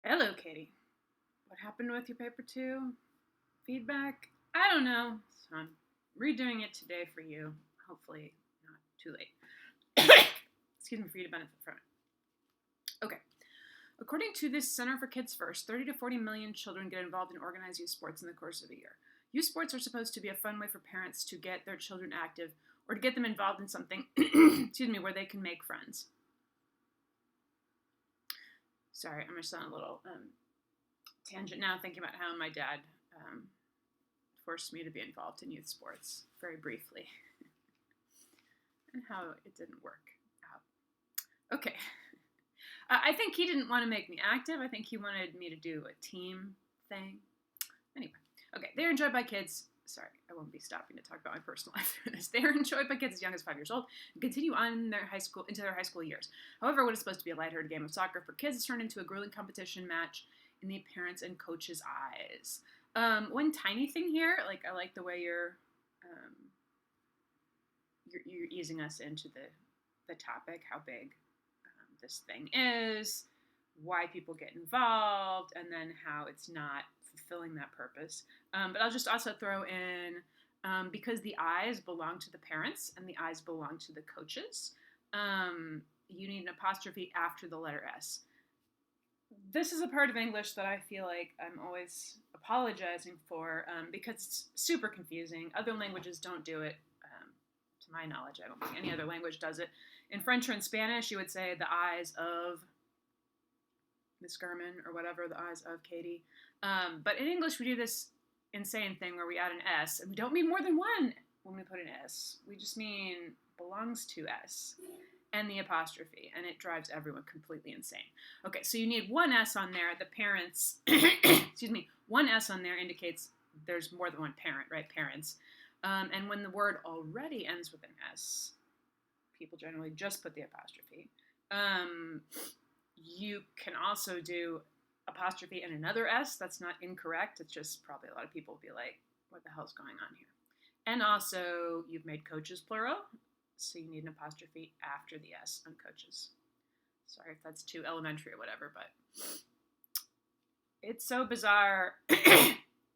Hello, Katie. What happened with your paper two? Feedback? I don't know. So I'm redoing it today for you. Hopefully not too late. Excuse me, for you to benefit from it. Okay. According to this Center for Kids First, 30 to 40 million children get involved in organized youth sports in the course of a year. Youth sports are supposed to be a fun way for parents to get their children active or to get them involved in something, where they can make friends. Sorry, I'm just on a little tangent now, thinking about how my dad forced me to be involved in youth sports very briefly and how it didn't work out. Okay. I think he didn't want to make me active. I think he wanted me to do a team thing. Anyway, okay, they're enjoyed by kids. Sorry, I won't be stopping to talk about my personal life through this. They are enjoyed by kids as young as 5 years old and continue on into their high school years. However, what is supposed to be a lighthearted game of soccer for kids has turned into a grueling competition match in the parents' and coaches' eyes. One tiny thing here, I like the way you're easing us into the topic, how big this thing is, why people get involved, and then how it's not fulfilling that purpose. But I'll just also throw in, because the I's belong to the parents and the I's belong to the coaches, you need an apostrophe after the letter S. This is a part of English that I feel like I'm always apologizing for because it's super confusing. Other languages don't do it. To my knowledge, I don't think any other language does it. In French or in Spanish, you would say the eyes of Miss Gurman or whatever, the eyes of Katie. But in English, we do this insane thing where we add an S, and we don't mean more than one when we put an S. We just mean belongs to S and the apostrophe, and it drives everyone completely insane. Okay, so you need one S on there. The parents, one S on there indicates there's more than one parent, right? Parents. And when the word already ends with an S, people generally just put the apostrophe. You can also do apostrophe and another S. That's not incorrect. It's just probably a lot of people will be like, what the hell's going on here? And also, you've made coaches plural, so you need an apostrophe after the S on coaches. Sorry if that's too elementary or whatever, but it's so bizarre.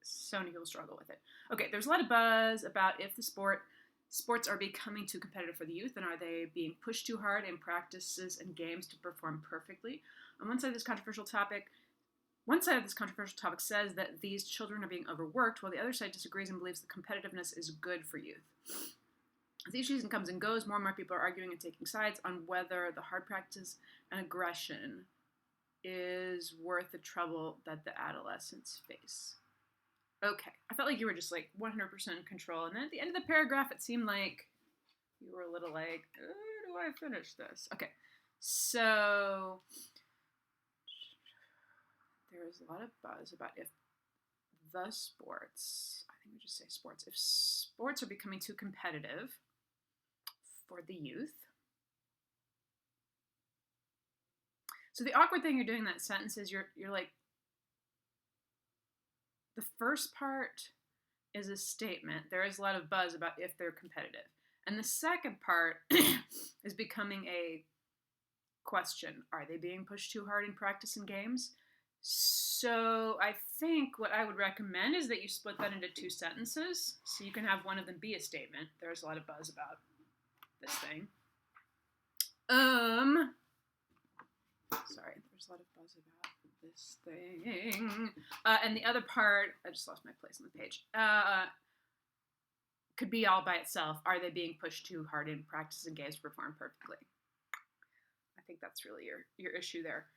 So many people struggle with it. Okay, there's a lot of buzz about if the sports are becoming too competitive for the youth, and are they being pushed too hard in practices and games to perform perfectly? On one side of this controversial topic says that these children are being overworked, while the other side disagrees and believes that competitiveness is good for youth. As each season comes and goes, more and more people are arguing and taking sides on whether the hard practice and aggression is worth the trouble that the adolescents face. Okay, I felt like you were just 100% in control, and then at the end of the paragraph, it seemed like you were a little like, do I finish this? Okay, so there is a lot of buzz about if the sports, I think we just say sports, if sports are becoming too competitive for the youth. So the awkward thing you're doing in that sentence is you're like, the first part is a statement. There is a lot of buzz about if they're competitive. And the second part is becoming a question. Are they being pushed too hard in practice and games? So I think what I would recommend is that you split that into two sentences. So you can have one of them be a statement. There's a lot of buzz about this thing. Sorry, there's a lot of buzz about this thing. And the other part, I just lost my place on the page, could be all by itself. Are they being pushed too hard in practice and games to perform perfectly? I think that's really your issue there.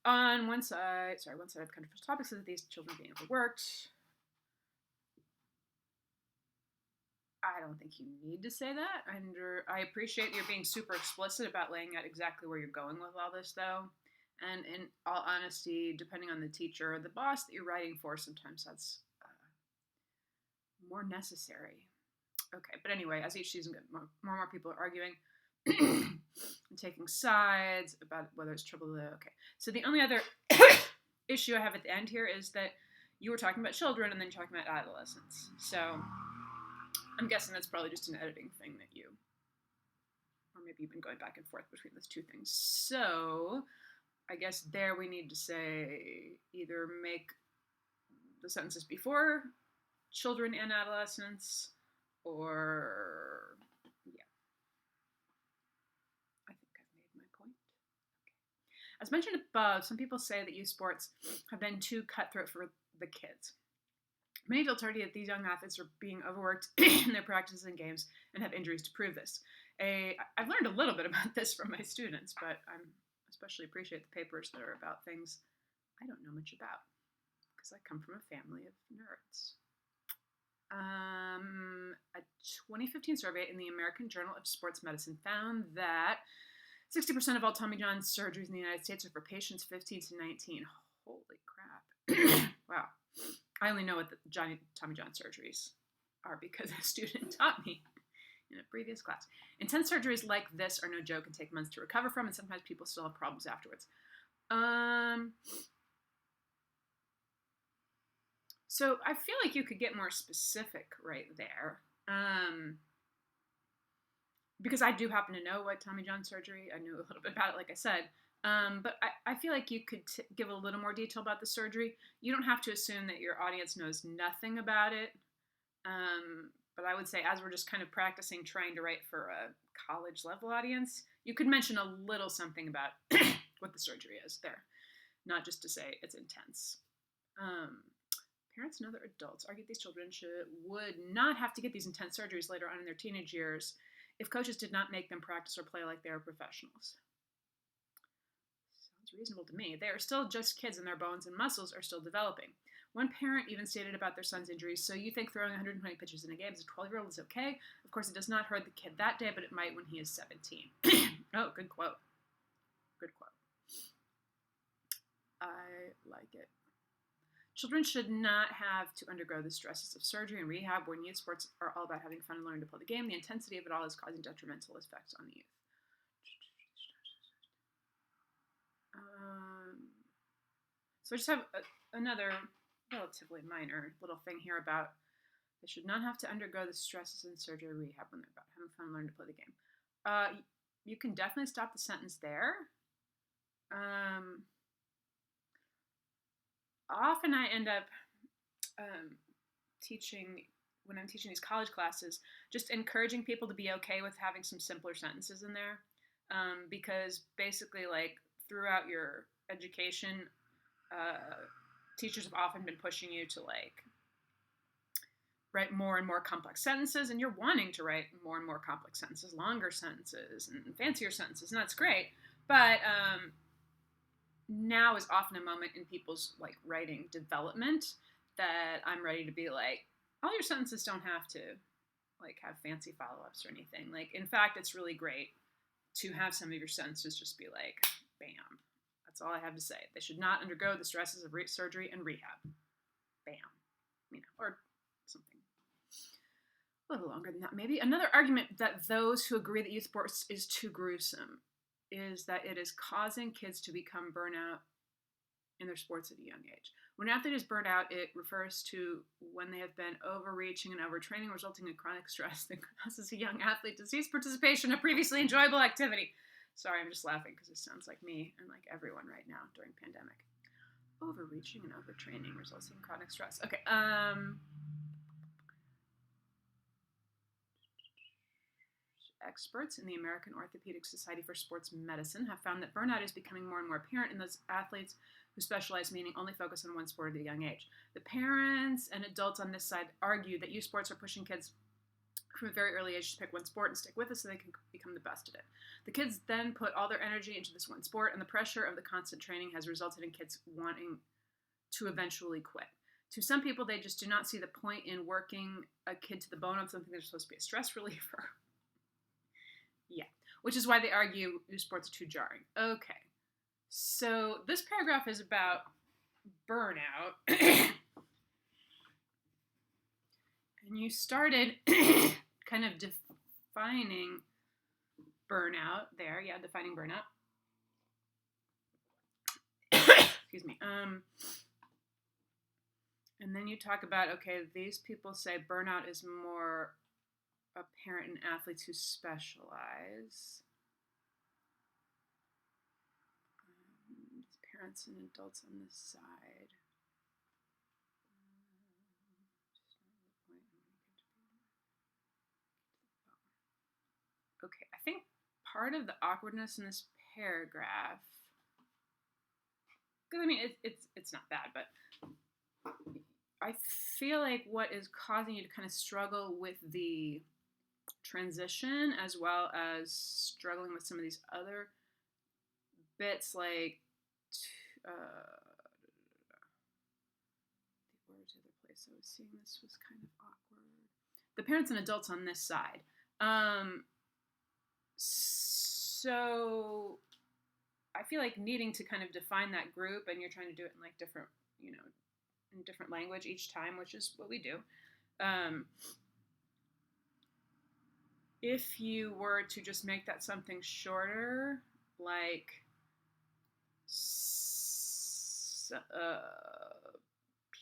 On one side of the controversial topic says that these children are being overworked. I don't think you need to say that. I appreciate you're being super explicit about laying out exactly where you're going with all this, though. And in all honesty, depending on the teacher or the boss that you're writing for, sometimes that's more necessary. Okay, but anyway, as each season gets more and more people are arguing and taking sides about whether it's trouble to... Okay, so the only other issue I have at the end here is that you were talking about children and then talking about adolescents. So I'm guessing that's probably just an editing thing that or maybe you've been going back and forth between those two things. So I guess there we need to say either make the sentences before children and adolescents, or yeah, I think I've made my point. Okay. As mentioned above, some people say that youth sports have been too cutthroat for the kids. Many adults argue that these young athletes are being overworked in their practices and games and have injuries to prove this. I've learned a little bit about this from my students, but I especially appreciate the papers that are about things I don't know much about, because I come from a family of nerds. A 2015 survey in the American Journal of Sports Medicine found that 60% of all Tommy John surgeries in the United States are for patients 15 to 19. Holy crap. Wow. I only know what the Tommy John surgeries are because a student taught me in a previous class. Intense surgeries like this are no joke and take months to recover from, and sometimes people still have problems afterwards. So I feel like you could get more specific right there. Because I do happen to know what Tommy John surgery, I knew a little bit about it, like I said. But I feel like you could give a little more detail about the surgery. You don't have to assume that your audience knows nothing about it. But I would say, as we're just kind of practicing trying to write for a college level audience, you could mention a little something about what the surgery is there, not just to say it's intense. Parents and other adults argue these children would not have to get these intense surgeries later on in their teenage years if coaches did not make them practice or play like they are professionals. Sounds reasonable to me. They are still just kids and their bones and muscles are still developing. One parent even stated about their son's injuries, so you think throwing 120 pitches in a game as a 12-year-old is okay? Of course, it does not hurt the kid that day, but it might when he is 17. Oh, good quote. Good quote. I like it. Children should not have to undergo the stresses of surgery and rehab when youth sports are all about having fun and learning to play the game. The intensity of it all is causing detrimental effects on the youth. So I just have another relatively minor little thing here about they should not have to undergo the stresses in surgery or rehab when they're about having fun and learning to play the game. You can definitely stop the sentence there. Often I end up teaching, when I'm teaching these college classes, just encouraging people to be okay with having some simpler sentences in there. Because basically, like, throughout your education, teachers have often been pushing you to, like, write more and more complex sentences, and you're wanting to write more and more complex sentences, longer sentences, and fancier sentences, and that's great. But now is often a moment in people's, like, writing development that I'm ready to be like, all your sentences don't have to, like, have fancy follow-ups or anything. Like, in fact, it's really great to have some of your sentences just be like, bam. That's all I have to say. They should not undergo the stresses of surgery and rehab. Bam. You know, or something a little longer than that, maybe. Another argument that those who agree that youth sports is too gruesome is that it is causing kids to become burnout in their sports at a young age. When an athlete is burnt out, it refers to when they have been overreaching and overtraining, resulting in chronic stress that causes a young athlete to cease participation in a previously enjoyable activity. Sorry, I'm just laughing because it sounds like me and like everyone right now during pandemic. Overreaching and overtraining results in chronic stress. Okay, experts in the American Orthopedic Society for Sports Medicine have found that burnout is becoming more and more apparent in those athletes who specialize, meaning only focus on one sport at a young age. The parents and adults on this side argue that youth sports are pushing kids from a very early age to pick one sport and stick with it so they can become the best at it. The kids then put all their energy into this one sport, and the pressure of the constant training has resulted in kids wanting to eventually quit. To some people, they just do not see the point in working a kid to the bone on something that's supposed to be a stress reliever. Yeah, which is why they argue youth sports are too jarring. Okay, so this paragraph is about burnout. And you started kind of defining burnout there. Yeah, defining burnout. Excuse me. And then you talk about, okay, these people say burnout is more apparent in athletes who specialize. parents and adults on this side. Okay, I think part of the awkwardness in this paragraph, because I mean it's not bad, but I feel like what is causing you to kind of struggle with the transition, as well as struggling with some of these other bits, like where's the other place I was seeing this was kind of awkward. The parents and adults on this side. So I feel like needing to kind of define that group, and you're trying to do it in like different, in different language each time, which is what we do. If you were to just make that something shorter, like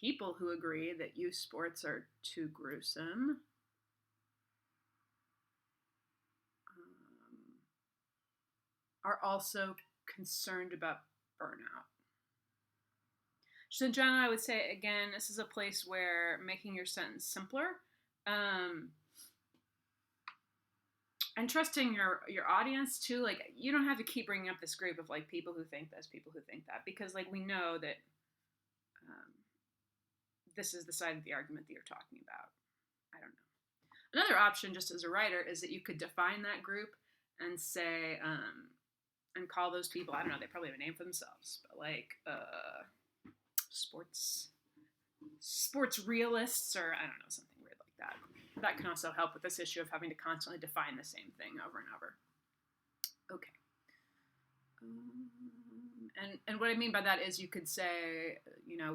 people who agree that youth sports are too gruesome, are also concerned about burnout. So in general, I would say, again, this is a place where making your sentence simpler, and trusting your audience too. Like, you don't have to keep bringing up this group of like people who think this, people who think that, because like we know that this is the side of the argument that you're talking about. I don't know. Another option, just as a writer, is that you could define that group and say, and call those people, I don't know, they probably have a name for themselves, but like sports realists, or I don't know, something weird like that. That can also help with this issue of having to constantly define the same thing over and over. Okay. And what I mean by that is you could say,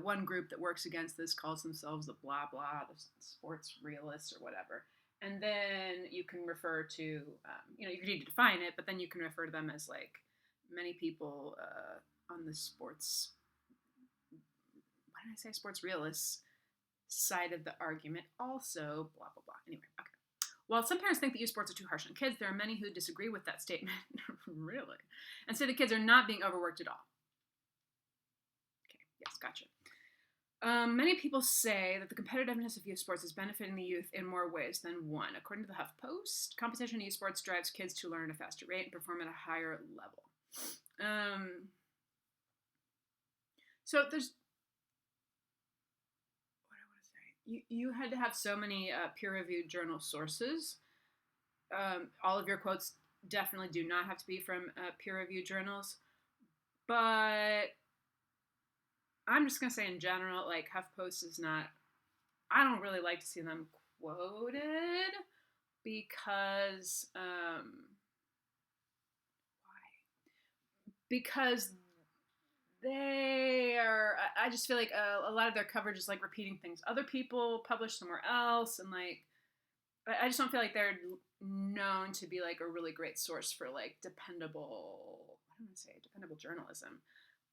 one group that works against this calls themselves the blah blah, the sports realists or whatever. And then you can refer to, you need to define it, but then you can refer to them as like many people on the sports, why did I say sports realists side of the argument also, blah, blah, blah. Anyway, okay. While some parents think that youth sports are too harsh on kids, there are many who disagree with that statement. Really? And say the kids are not being overworked at all. Okay, yes, gotcha. Many people say that the competitiveness of youth sports is benefiting the youth in more ways than one. According to the HuffPost, competition in youth sports drives kids to learn at a faster rate and perform at a higher level. So there's, what I want to say, you had to have so many peer-reviewed journal sources. All of your quotes definitely do not have to be from peer-reviewed journals, but I'm just going to say in general, like HuffPost is not, I don't really like to see them quoted because, why? Because they are, I just feel like a lot of their coverage is like repeating things other people publish somewhere else, and like, I just don't feel like they're known to be like a really great source for like dependable journalism.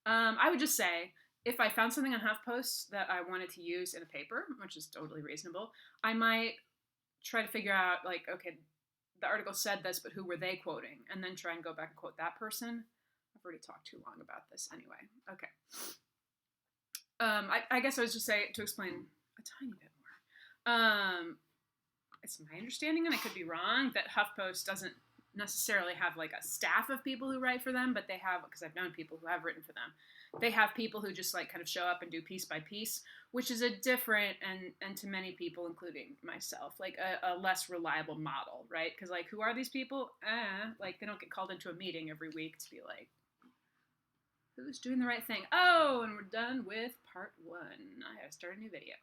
I would just say, if I found something on HuffPost that I wanted to use in a paper, which is totally reasonable, I might try to figure out, like, okay, the article said this, but who were they quoting? And then try and go back and quote that person. I've already talked too long about this anyway. Okay. I guess I was just saying to explain a tiny bit more. It's my understanding, and I could be wrong, that HuffPost doesn't necessarily have like a staff of people who write for them, but they have, because I've known people who have written for them, they have people who just like kind of show up and do piece by piece, which is a different and to many people, including myself, like a less reliable model, right? Because like, who are these people? Like, they don't get called into a meeting every week to be like, who's doing the right thing? Oh, and we're done with part 1. I have to start a new video.